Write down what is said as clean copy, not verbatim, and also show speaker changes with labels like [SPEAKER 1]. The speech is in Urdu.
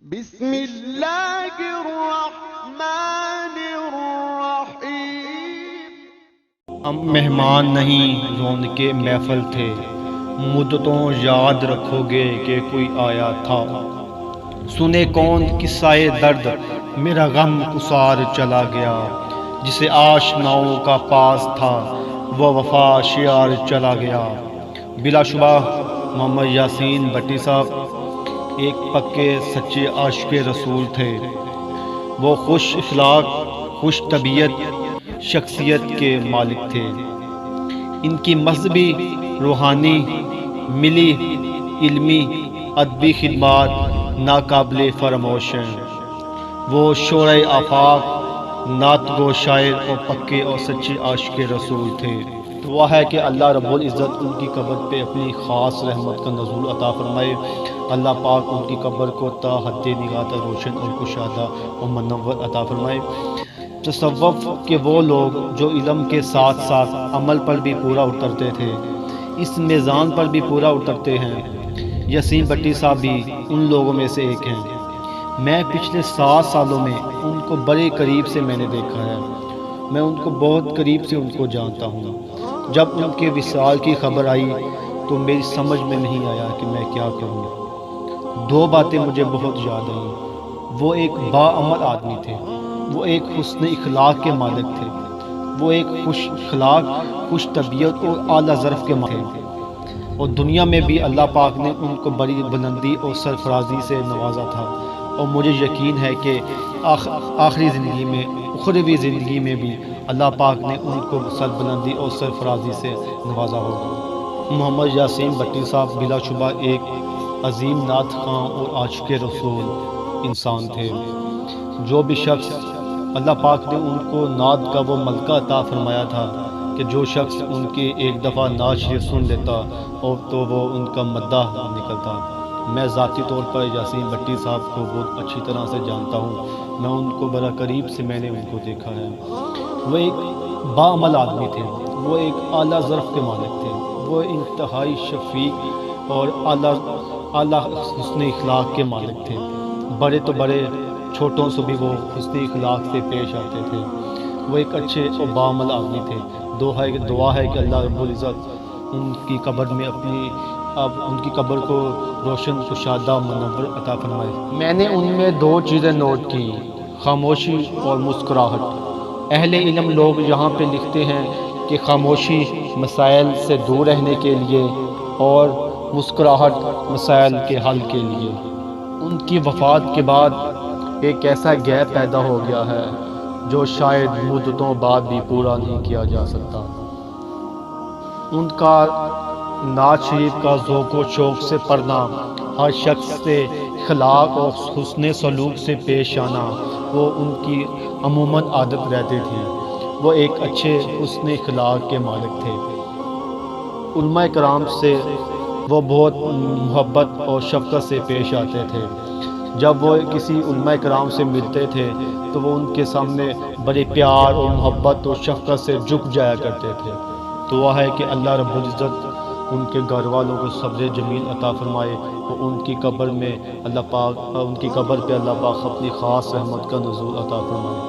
[SPEAKER 1] بسم اللہ الرحمن الرحیم۔
[SPEAKER 2] ہم مہمان نہیں رونقِ محفل تھے، مدتوں یاد رکھو گے کہ کوئی آیا تھا۔ سنے کون قصہ درد، میرا غم کسار چلا گیا۔ جسے آشناؤں کا پاس تھا وہ وفا شیار چلا گیا۔ بلا شبہ محمد یاسین بٹی صاحب ایک پکے سچے عاشق رسول تھے۔ وہ خوش اخلاق، خوش طبیعت شخصیت کے مالک تھے۔ ان کی مذہبی، روحانی، ملی، علمی، ادبی خدمات ناقابل فراموش ہیں۔ وہ شورۂ آفاق، نعت گو شاعر اور پکے اور سچے عاشق رسول تھے۔ دعا ہے کہ اللہ رب العزت ان کی قبر پہ اپنی خاص رحمت کا نزول عطا فرمائے۔ اللہ پاک ان کی قبر کو تا حد نگاہ تک روشن اور کشادہ اور منور عطا فرمائے۔ تصوف کے وہ لوگ جو علم کے ساتھ ساتھ عمل پر بھی پورا اترتے تھے، اس میزان پر بھی پورا اترتے ہیں۔ یاسین بٹی صاحب بھی ان لوگوں میں سے ایک ہیں۔ میں پچھلے 7 سالوں میں ان کو بڑے قریب سے میں نے دیکھا ہے۔ میں ان کو بہت قریب سے ان کو جانتا ہوں۔ جب ان کے وصال کی خبر آئی تو میری سمجھ میں نہیں آیا کہ میں کیا کروں۔ 2 باتیں مجھے بہت یاد آئیں۔ وہ ایک باعمل آدمی تھے، وہ ایک حسن اخلاق کے مالک تھے، وہ ایک خوش اخلاق، خوش طبیعت اور اعلیٰ ظرف کے مالک تھے، اور دنیا میں بھی اللہ پاک نے ان کو بڑی بلندی اور سرفرازی سے نوازا تھا۔ اور مجھے یقین ہے کہ آخری زندگی میں، اخروی زندگی میں بھی اللہ پاک نے ان کو سربلندی اور سرفرازی سے نوازا ہوگا۔ محمد یاسین بٹی صاحب بلا شبہ ایک عظیم نعت خواں اور عاشق رسول انسان تھے۔ جو بھی شخص، اللہ پاک نے ان کو نعت کا وہ ملکہ عطا فرمایا تھا کہ جو شخص ان کی ایک دفعہ نعت شریف سن لیتا اور تو وہ ان کا مداح نکلتا۔ میں ذاتی طور پر یاسین بٹی صاحب کو بہت اچھی طرح سے جانتا ہوں۔ میں ان کو بڑا قریب سے میں نے ان کو دیکھا ہے۔ وہ ایک باعمل آدمی تھے، وہ ایک اعلیٰ ظرف کے مالک تھے، وہ انتہائی شفیق اور اعلیٰ حسن اخلاق کے مالک تھے۔ بڑے تو بڑے، چھوٹوں سے بھی وہ حسن اخلاق سے پیش آتے تھے۔ وہ ایک اچھے اور باعمل آدمی تھے۔ دعا ہے کہ اللہ رب العزت ان کی قبر میں ان کی قبر کو روشن کشادہ منور عطا فرمائے۔ میں نے ان میں 2 چیزیں نوٹ کی، خاموشی اور مسکراہٹ۔ اہل علم لوگ یہاں پہ لکھتے ہیں کہ خاموشی مسائل سے دور رہنے کے لیے اور مسکراہٹ مسائل کے حل کے لیے۔ ان کی وفات کے بعد ایک ایسا گیپ پیدا ہو گیا ہے جو شاید مدتوں بعد بھی پورا نہیں کیا جا سکتا۔ ان کا نعت شریف کا ذوق و شوق سے پڑھنا، ہر شخص سے اخلاق اور حسن سلوک سے پیش آنا، وہ ان کی عموماً عادت رہتی تھی۔ وہ ایک اچھے حسن اخلاق کے مالک تھے۔ علماء کرام سے وہ بہت محبت اور شفقت سے پیش آتے تھے۔ جب وہ کسی علماء کرام سے ملتے تھے تو وہ ان کے سامنے بڑے پیار اور محبت اور شفقت سے جھک جایا کرتے تھے۔ دعا ہے کہ اللہ رب العزت ان کے گھر والوں کو صبر جمیل عطا فرمائے اور ان کی قبر پہ اللہ پاک اپنی خاص رحمت کا نزول عطا فرمائے۔